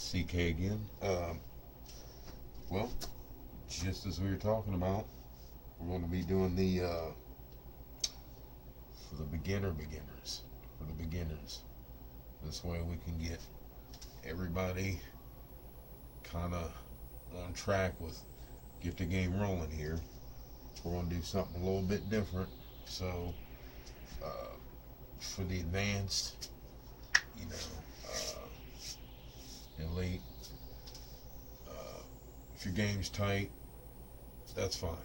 CK again. Well, just as we were talking about, we're going to be doing the for the beginners. For the beginners. This way we can get everybody kind of on track with get the game rolling here. We're going to do something a little bit different. So, for the advanced, elite, if your game's tight, that's fine.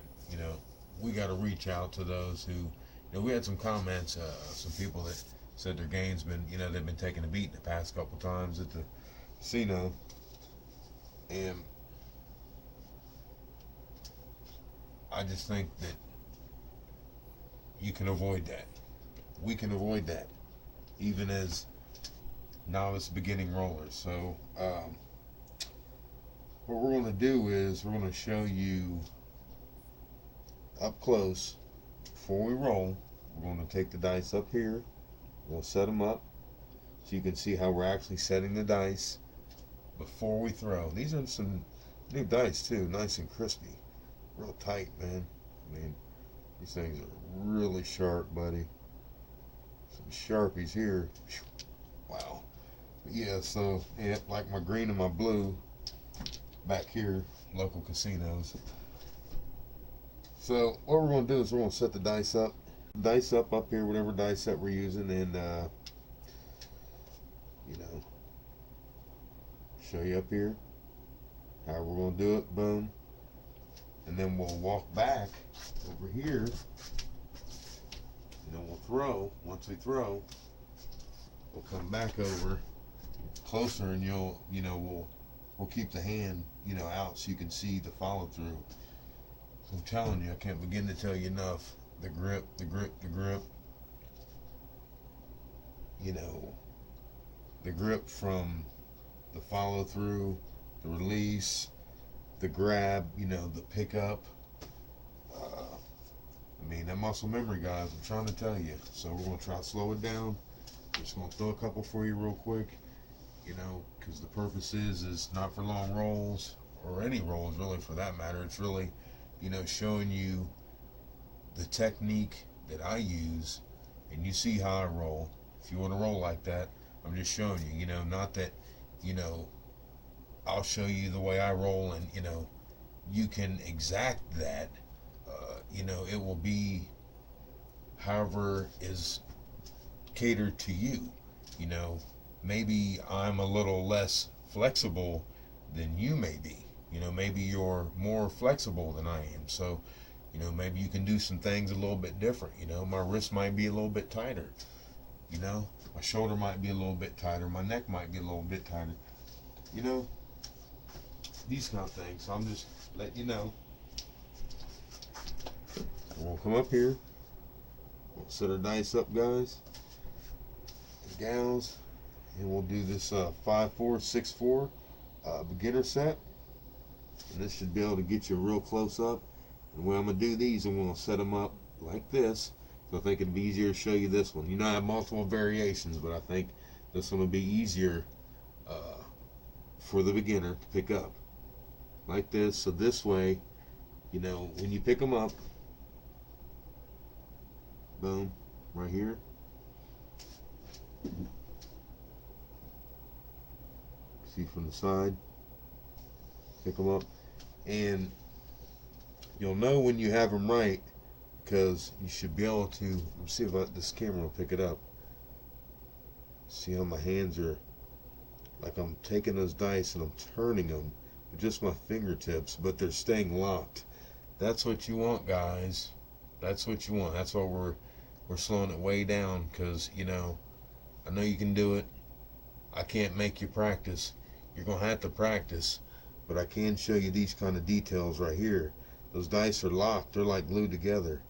We got to reach out to those who, we had some comments, some people that said their game's been, they've been taking a beat the past couple times at the casino, and I just think that you can avoid that. We can avoid that, even as novice beginning rollers. So, what we're going to do is we're going to show you up close before we roll. We're going to take the dice up here. We'll set them up so you can see how we're actually setting the dice before we throw. These are some new dice too, nice and crispy, real tight, man. I mean, these things are really sharp, buddy. Some Sharpies here. Wow. But yeah, so yeah, like my green and my blue back here, local casinos. So what we're going to do is we're going to set the dice up up here, whatever dice set we're using, and show you up here how we're going to do it. Boom. And then we'll walk back over here, and then we'll throw. Once we throw, we'll come back over closer, and we'll keep the hand out so you can see the follow through. I'm telling you, I can't begin to tell you enough. The grip. The grip from the follow through, the release, the grab, the pickup. That muscle memory, guys, I'm trying to tell you. So we're going to try to slow it down. I'm just going to throw a couple for you real quick, because the purpose is not for long rolls, or any rolls really for that matter. It's really, showing you the technique that I use, and you see how I roll. If you want to roll like that, I'm just showing you, not that, I'll show you the way I roll, and, you can exact that. It will be however is catered to you. Maybe I'm a little less flexible than you may be. Maybe you're more flexible than I am. So, maybe you can do some things a little bit different. My wrist might be a little bit tighter. My shoulder might be a little bit tighter. My neck might be a little bit tighter. These kind of things. So I'm just letting you know. We'll come up here. We'll set our dice up, guys and gals, and we'll do this 5-4-6-4 beginner set. And this should be able to get you real close up. And when I'm going to do these, I'm going to set them up like this. So I think it'd be easier to show you this one. I have multiple variations, but I think this one will be easier for the beginner to pick up. Like this. So this way, when you pick them up, boom, right here. See from the side. Pick them up. And you'll know when you have them right, because you should be able to, let's see if this camera will pick it up. See how my hands are, like I'm taking those dice and I'm turning them with just my fingertips, but they're staying locked. That's what you want, guys. That's what you want. That's why we're slowing it way down, because, I know you can do it. I can't make you practice. You're going to have to practice. But I can show you these kind of details right here. Those dice are locked. They're like glued together.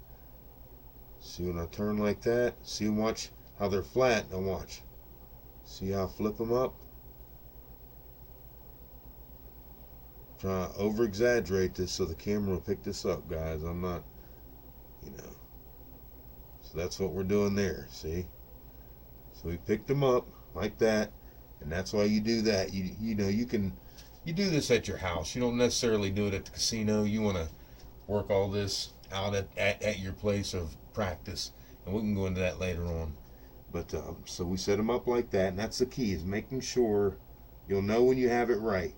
See when I turn like that? See, watch how they're flat. Now watch. See how I flip them up? Try to over exaggerate this so the camera will pick this up, guys. I'm not, So that's what we're doing there. See? So we picked them up like that. And that's why you do that. You know, you do this at your house. You don't necessarily do it at the casino. You want to work all this out at your place of practice, and we can go into that later on. But so we set them up like that, and that's the key, is making sure you'll know when you have it right.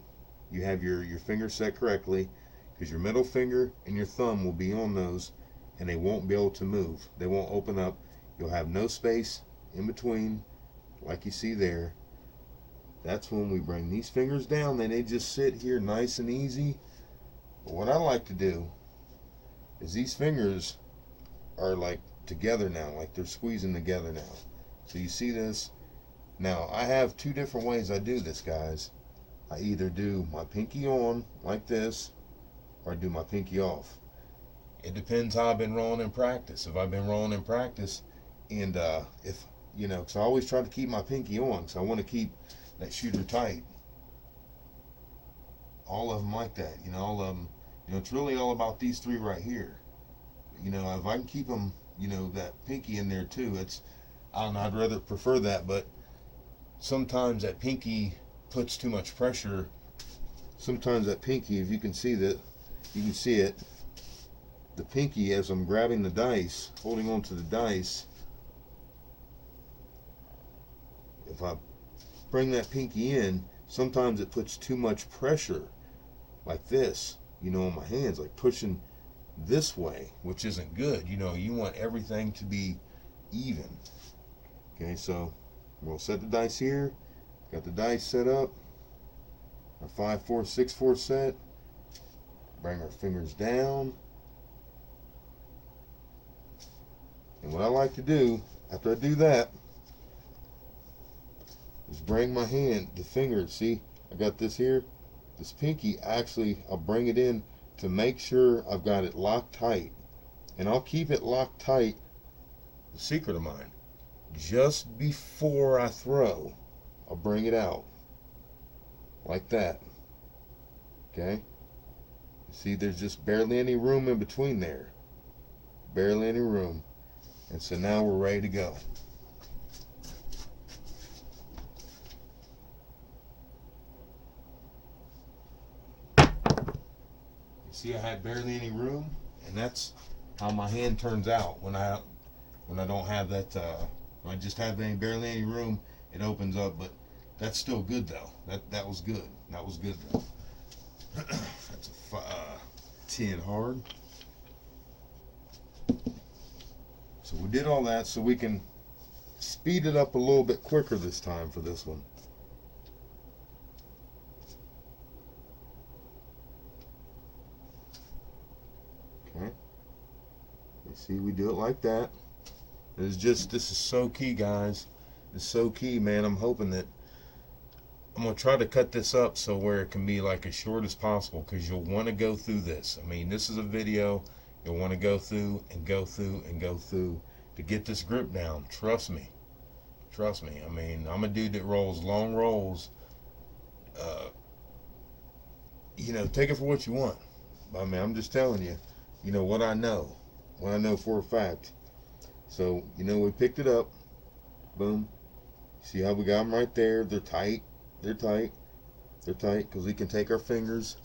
You have your finger set correctly, because your middle finger and your thumb will be on those, and they won't be able to move. They won't open up. You'll have no space in between, like you see there. That's when we bring these fingers down, then they just sit here nice and easy. But what I like to do is these fingers are like together now, like they're squeezing together now. So you see this? Now I have two different ways I do this, guys. I either do my pinky on like this, or I do my pinky off. It depends how I've been rolling in practice. If I've been rolling in practice, and if, you know, because I always try to keep my pinky on, because I want to keep that shooter tight. All of them like that, you know, all of them. You know, it's really all about these three right here. You know, if I can keep them, you know, that pinky in there too, it's, I don't know, I'd rather prefer that, but sometimes that pinky puts too much pressure. Sometimes that pinky, if you can see that, you can see it, the pinky, as I'm grabbing the dice, holding on to the dice, if I bring that pinky in, sometimes it puts too much pressure, like this, you know, on my hands, like pushing this way, which isn't good. You know, you want everything to be even. Okay, so we'll set the dice here. Got the dice set up. Our 5, 4, 6, 4 set. Bring our fingers down. And what I like to do after I do that is bring my hand, the finger, see, I got this here, this pinky, actually, I'll bring it in to make sure I've got it locked tight. And I'll keep it locked tight, the secret of mine, just before I throw, I'll bring it out, like that, okay? See, there's just barely any room in between there, barely any room. And so now we're ready to go. See, I had barely any room, and that's how my hand turns out when I don't have that. When I just have barely any room, it opens up. But that's still good though. That was good. That was good though. That's a 10 hard. So we did all that so we can speed it up a little bit quicker this time for this one. Okay. You see, we do it like that. This is so key, guys. It's so key, man. I'm hoping that I'm going to try to cut this up so where it can be like as short as possible, because you'll want to go through this. I mean, this is a video you'll want to go through and go through and go through to get this grip down. Trust me. Trust me. I mean, I'm a dude that rolls long rolls. You know, take it for what you want. I mean, I'm just telling you, you know, what I know for a fact. So, you know, we picked it up. Boom. See how we got them right there? They're tight. They're tight. They're tight because we can take our fingers.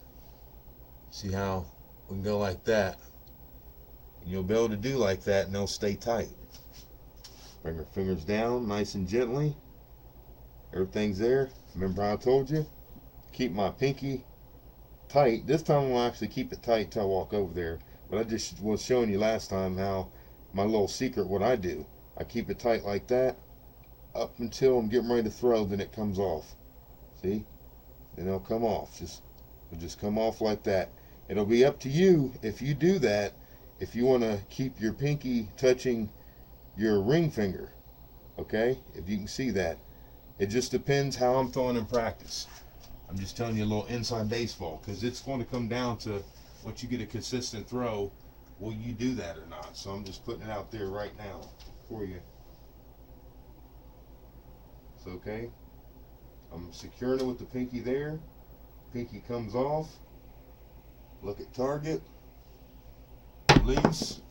See how we can go like that. And you'll be able to do like that and they'll stay tight. Bring our fingers down nice and gently. Everything's there. Remember how I told you? Keep my pinky tight. This time I'll actually keep it tight till I walk over there. But I just was showing you last time how my little secret, what I do. I keep it tight like that up until I'm getting ready to throw, then it comes off. See? Then it'll come off. It'll just come off like that. It'll be up to you if you do that, if you want to keep your pinky touching your ring finger. Okay? If you can see that. It just depends how I'm throwing in practice. I'm just telling you a little inside baseball, because it's going to come down to once you get a consistent throw, will you do that or not? So I'm just putting it out there right now for you. It's okay. I'm securing it with the pinky there. Pinky comes off. Look at target. Release.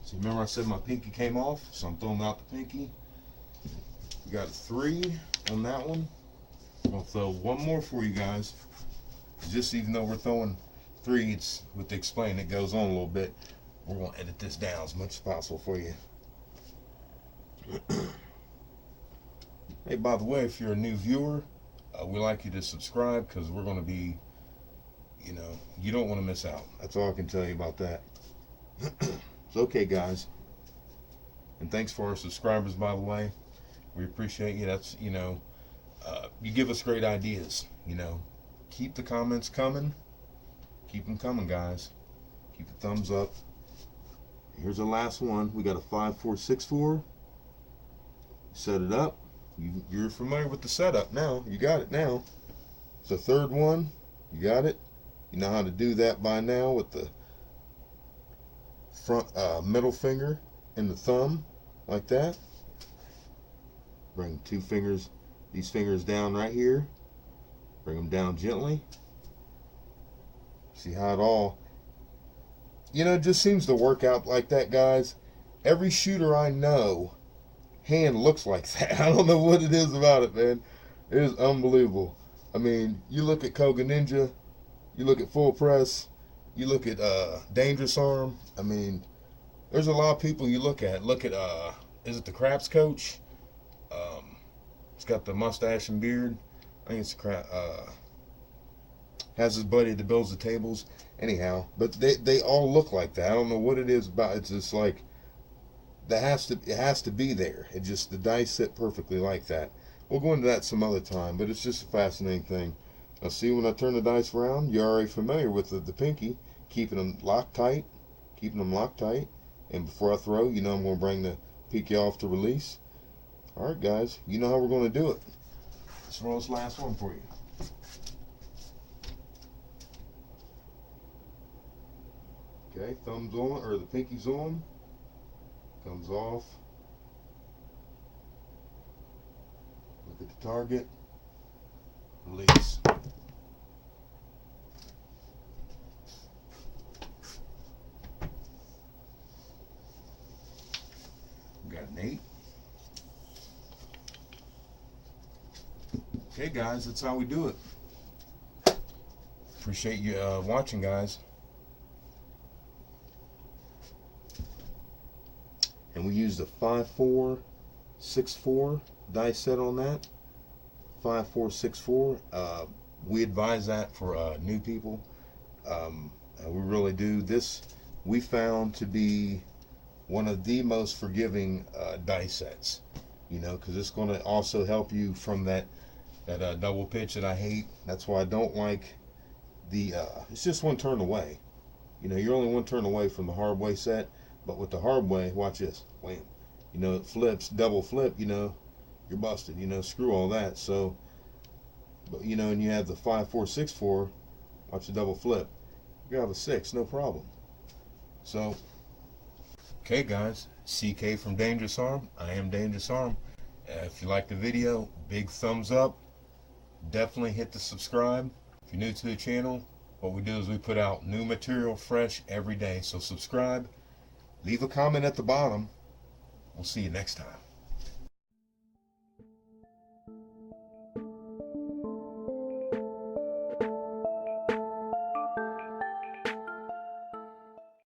So remember I said my pinky came off, so I'm throwing out the pinky. We got 3 on that one. I'll throw one more for you guys. Just even though we're throwing 3, it's with the explain, it goes on a little bit. We're going to edit this down as much as possible for you. Hey, by the way, if you're a new viewer, we'd like you to subscribe, because we're going to be, you know, you don't want to miss out. That's all I can tell you about that. It's okay, guys. And thanks for our subscribers, by the way. We appreciate you. That's, you know, you give us great ideas, you know. Keep the comments coming. Keep them coming, guys. Keep the thumbs up. Here's the last one. We got a 5464. Set it up. You're familiar with the setup now. You got it now. It's the third one. You got it. You know how to do that by now with the front middle finger and the thumb, like that. Bring 2 fingers, these fingers down right here. Bring them down gently. See how it all, you know, it just seems to work out like that, guys. Every shooter I know, hand looks like that. I don't know what it is about it, man. It is unbelievable. I mean, you look at Koga Ninja, you look at Full Press, you look at Dangerous Arm. I mean, there's a lot of people you look at. Look at, is it the Craps Coach? He's got the mustache and beard. I think it's has his buddy that builds the tables. Anyhow, but they all look like that. I don't know what it is about. It's just like it has to be there. It just, the dice sit perfectly like that. We'll go into that some other time, but it's just a fascinating thing. Now see, when I turn the dice around, you're already familiar with the pinky, keeping them locked tight, and before I throw, you know I'm going to bring the pinky off to release. Alright guys, you know how we're going to do it. Let's roll this last one for you. Okay, thumbs on, or the pinky's on. Comes off. Look at the target. Release. We got an 8. Okay guys, that's how we do it. Appreciate you watching, guys. And we used a 5464 dice set on that. 5464. We advise that for new people. We really do. This we found to be one of the most forgiving dice sets. You know, because it's going to also help you from that double pitch that I hate. That's why I don't like the. It's just one turn away. You know, you're only one turn away from the hard way set. But with the hard way, watch this. Wham. You know, it flips, double flip, you know, you're busted. You know, screw all that. So, but you know, and you have the 5464, watch the double flip. You have a 6, no problem. So, okay guys, CK from Dangerous Arm. I am Dangerous Arm. If you like the video, big thumbs up. Definitely hit the subscribe. If you're new to the channel, what we do is we put out new material fresh every day. So subscribe. Leave a comment at the bottom. We'll see you next time.